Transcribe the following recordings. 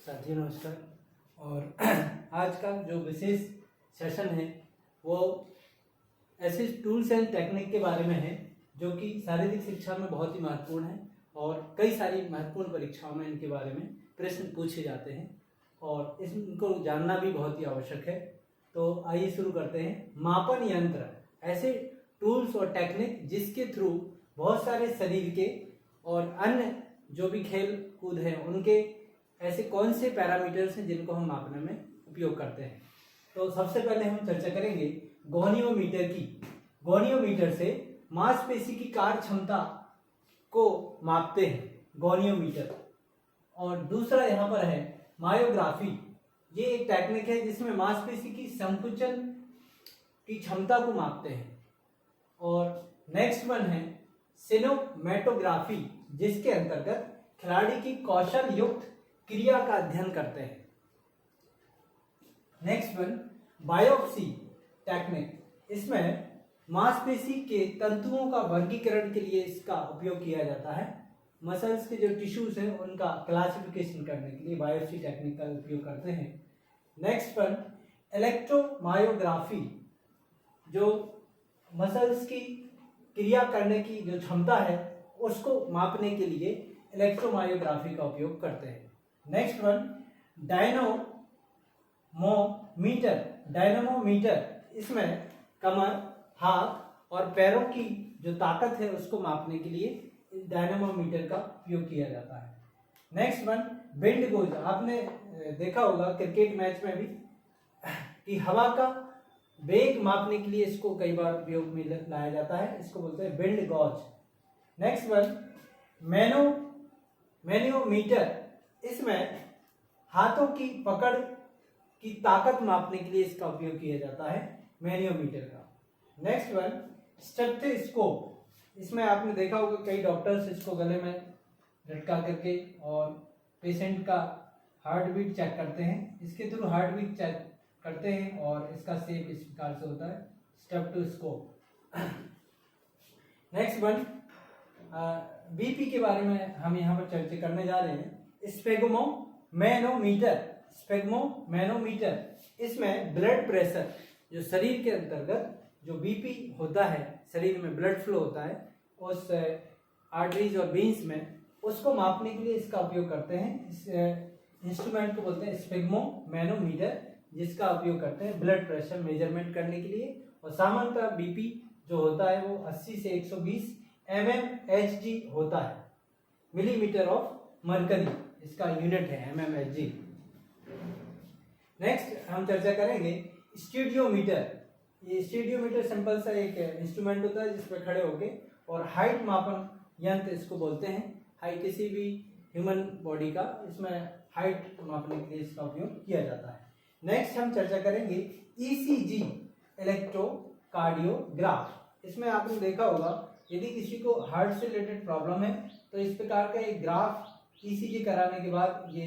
साथियों नमस्कार। और आज का जो विशेष सेशन है वो ऐसे टूल्स एंड टेक्निक के बारे में है जो कि शारीरिक शिक्षा में बहुत ही महत्वपूर्ण है और कई सारी महत्वपूर्ण परीक्षाओं में इनके बारे में प्रश्न पूछे जाते हैं और इनको जानना भी बहुत ही आवश्यक है। तो आइए शुरू करते हैं। मापन यंत्र ऐसे टूल्स और टेक्निक जिसके थ्रू बहुत सारे शरीर के और अन्य जो भी खेल कूद है उनके ऐसे कौन से पैरामीटर्स हैं जिनको हम मापने में उपयोग करते हैं। तो सबसे पहले हम चर्चा करेंगे गोनियोमीटर की। गोनियोमीटर से मांसपेशी की कार्य क्षमता को मापते हैं गोनियोमीटर। और दूसरा यहाँ पर है मायोग्राफी। ये एक टेक्निक है जिसमें मांसपेशी की संकुचन की क्षमता को मापते हैं। और नेक्स्ट वन है सिनेमैटोग्राफी, जिसके अंतर्गत खिलाड़ी की कौशल युक्त क्रिया का अध्ययन करते हैं। Next one biopsy technique. इसमें मांसपेशी के तंतुओं का वर्गीकरण के लिए इसका उपयोग किया जाता है। मसल्स के जो टिश्यूज हैं उनका क्लासिफिकेशन करने के लिए बायोप्सी टेक्निक का उपयोग करते हैं। नेक्स्ट वन इलेक्ट्रोमायोग्राफी, जो मसल्स की क्रिया करने की जो क्षमता है उसको मापने के लिए इलेक्ट्रोमायोग्राफी का उपयोग करते हैं। Next one dynamometer. डायनमोमीटर इसमें कमर, हाथ और पैरों की जो ताकत है उसको मापने के लिए डायनमोमीटर का उपयोग किया जाता है। Next one wind goes. आपने देखा होगा क्रिकेट मैच में भी कि हवा का वेग मापने के लिए इसको कई बार उपयोग में लाया जाता है, इसको बोलते हैं wind gauge. Next one manometer. इसमें हाथों की पकड़ की ताकत मापने के लिए इसका उपयोग किया जाता है मैनोमीटर का। Next one stethoscope. इसमें आपने देखा होगा कई डॉक्टर्स इसको गले में लटका करके और पेशेंट का हार्ट बीट चेक करते हैं। इसके थ्रू हार्ट बीट चेक करते हैं और इसका शेप इस प्रकार से होता है स्टेथोस्कोप। नेक्स्ट वन बीपी के बारे में हम यहाँ पर चर्चा करने जा रहे हैं। स्फेग्मोमैनोमीटर। स्फेग्मोमैनोमीटर इसमें ब्लड प्रेशर, जो शरीर के अंतर्गत जो बीपी होता है, शरीर में ब्लड फ्लो होता है उस आर्टरीज और वेन्स में, उसको मापने के लिए इसका उपयोग करते हैं। इस इंस्ट्रूमेंट को बोलते हैं स्फेग्मोमैनोमीटर, जिसका उपयोग करते हैं ब्लड प्रेशर मेजरमेंट करने के लिए। और सामान्यतः बीपी जो होता है वो 80 से 120 mmHg होता है, मिलीमीटर ऑफ मरकरी इसका यूनिट है mmHg। नेक्स्ट हम चर्चा करेंगे स्टीडियोमीटर। ये स्टीडियोमीटर सिंपल सा एक इंस्ट्रूमेंट होता है जिस पर खड़े होके और हाइट मापन यंत्र इसको बोलते हैं। हाइट किसी भी ह्यूमन बॉडी का, इसमें हाइट मापने के लिए इसका उपयोग किया जाता है। नेक्स्ट हम चर्चा करेंगे ECG, इलेक्ट्रोकार्डियोग्राफ। इसमें आपने देखा होगा यदि किसी को हार्ट से रिलेटेड प्रॉब्लम है तो इस प्रकार का एक ग्राफ ECG कराने के बाद ये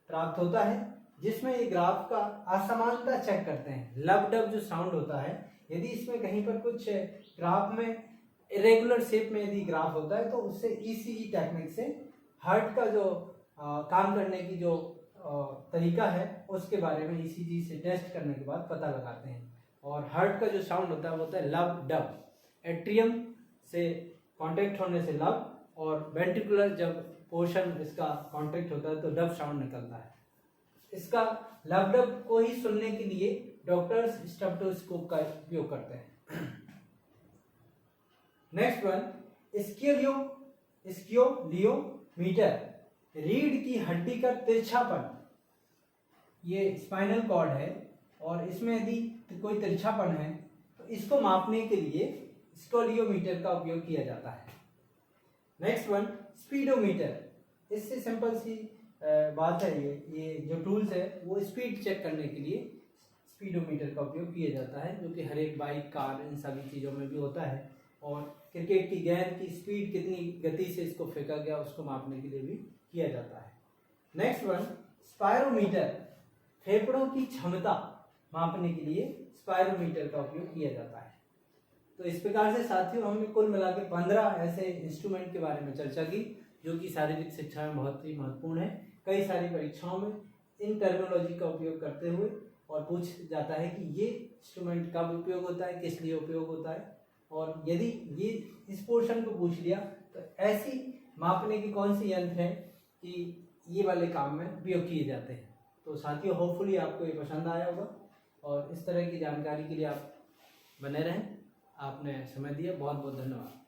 प्राप्त होता है, जिसमें ये ग्राफ का असमानता चेक करते हैं। लब डब जो साउंड होता है, यदि इसमें कहीं पर कुछ ग्राफ में इरेगुलर शेप में यदि ग्राफ होता है तो उससे ECG टेक्निक से हार्ट का जो काम करने की जो तरीका है उसके बारे में ECG से टेस्ट करने के बाद पता लगाते हैं। और हार्ट का जो साउंड होता है वो होता है लब डब। एट्रियम से कांटेक्ट होने से लब, और वेंट्रिकुलर जब पोर्शन इसका कांटेक्ट होता है तो डब साउंड निकलता है। इसका लब डब को ही सुनने के लिए डॉक्टर्स स्टेथोस्कोप का उपयोग करते हैं। Next one scoliometer. रीढ़ की हड्डी का तिरछापन, ये स्पाइनल कॉर्ड है और इसमें यदि कोई तिरछापन है तो इसको मापने के लिए स्क्योलियोमीटर का उपयोग किया जाता है। Next one speedometer. इससे सिंपल सी बात है, ये जो टूल्स है वो स्पीड चेक करने के लिए स्पीडोमीटर का उपयोग किया जाता है, जो कि हर एक बाइक, कार, इन सभी चीज़ों में भी होता है। और क्रिकेट की गेंद की स्पीड कितनी गति से इसको फेंका गया उसको मापने के लिए भी किया जाता है। Next one spirometer. फेफड़ों की क्षमता मापने के लिए स्पायरोमीटर का उपयोग किया जाता है। तो इस प्रकार से साथियों हमने कुल मिला के 15 ऐसे इंस्ट्रूमेंट के बारे में चर्चा की जो कि शारीरिक शिक्षा में बहुत ही महत्वपूर्ण है। कई सारी परीक्षाओं में इन टर्मिनोलॉजी का उपयोग करते हुए और पूछ जाता है कि ये इंस्ट्रूमेंट कब उपयोग होता है, किस लिए उपयोग होता है। और यदि ये इस पोर्शन को पूछ लिया तो ऐसी मापने की कौन सी यंत्र है कि ये वाले काम में उपयोग किए जाते हैं। तो साथियों, होपफुली आपको ये पसंद आया होगा और इस तरह की जानकारी के लिए आप बने रहें। आपने समय दिया, बहुत बहुत धन्यवाद।